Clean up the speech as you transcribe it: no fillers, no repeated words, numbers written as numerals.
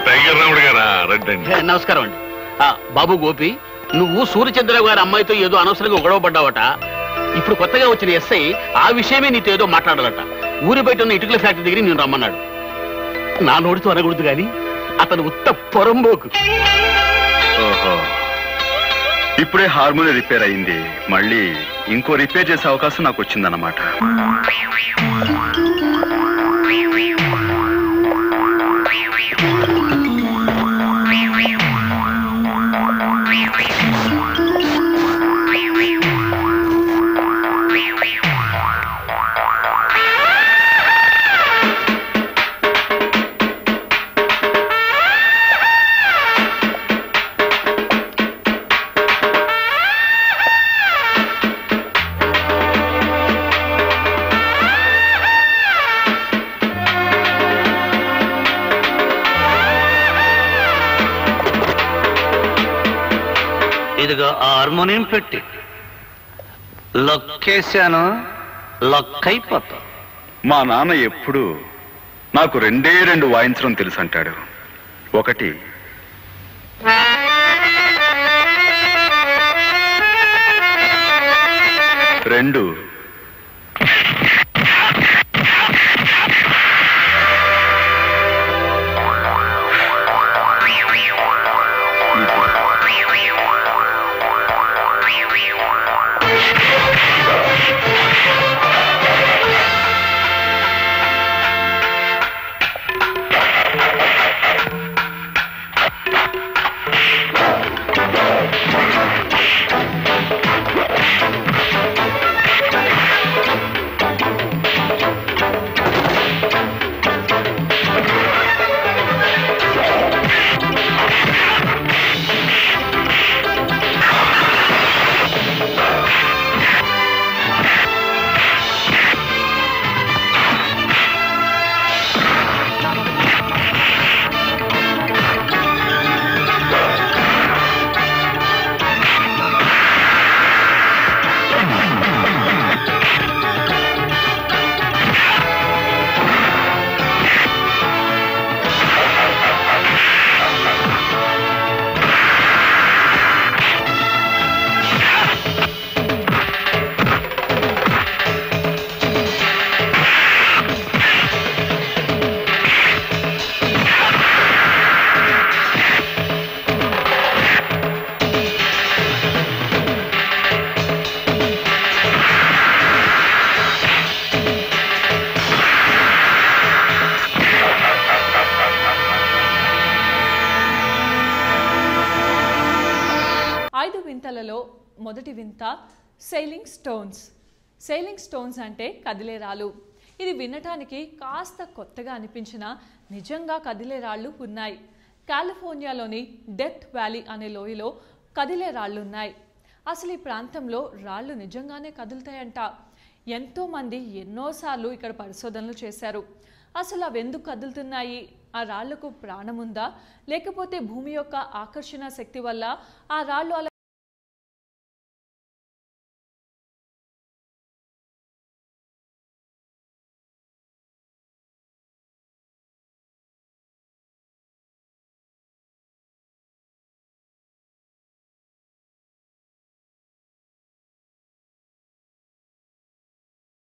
Tiger రాముడు గారా రండి. నమస్కారం అండి. బాబు గోపి, నువ్వు సూర్యచంద్రరావు గారి అమ్మాయితో ఏదో అనవసరంగా గొడవ పడ్డావట. ఇప్పుడు కొత్తగా వచ్చిన ఎస్ఐ ఆ విషయమే నీతో ఏదో మాట్లాడాలట. ఊరి బయట ఉన్న ఇటుకల ఫ్యాక్టరీ దగ్గర నేను రమ్మన్నాడు. నా నోటితో అనకూడదు గాని అతను ఉత్త పొరంబోకు. ఓహో, ఇప్పుడే హార్మోన్ రిపేర్ అయింది, మళ్ళీ ఇంకో రిపేర్ చేసే అవకాశం నాకు వచ్చిందన్నమాట. ఇదిగో హార్మోనియం పెట్టి లొక్కేశాను, లొక్కైపోతా. మా నాన్న ఎప్పుడు నాకు రెండే రెండు వాయించడం తెలుసు అంటాడు. ఒకటి రెండు వింతలలో మొదటి వింత సెయిలింగ్ స్టోన్స్. సెయిలింగ్ స్టోన్స్ అంటే కదిలే రాళ్ళు. ఇది వినటానికి కాస్త కొత్తగా అనిపించిన నిజంగా కదిలే రాళ్ళు ఉన్నాయి. కాలిఫోర్నియాలోని డెత్ వ్యాలీ అనే లోయలో కదిలే రాళ్ళు ఉన్నాయి. అసలు ఈ ప్రాంతంలో రాళ్ళు నిజంగానే కదులుతాయంట. ఎంతోమంది ఎన్నోసార్లు ఇక్కడ పరిశోధనలు చేశారు. అసలు అవి ఎందుకు కదులుతున్నాయి? ఆ రాళ్లకు ప్రాణం ఉందా, లేకపోతే భూమి యొక్క ఆకర్షణ శక్తి వల్ల ఆ రాళ్ళు అలా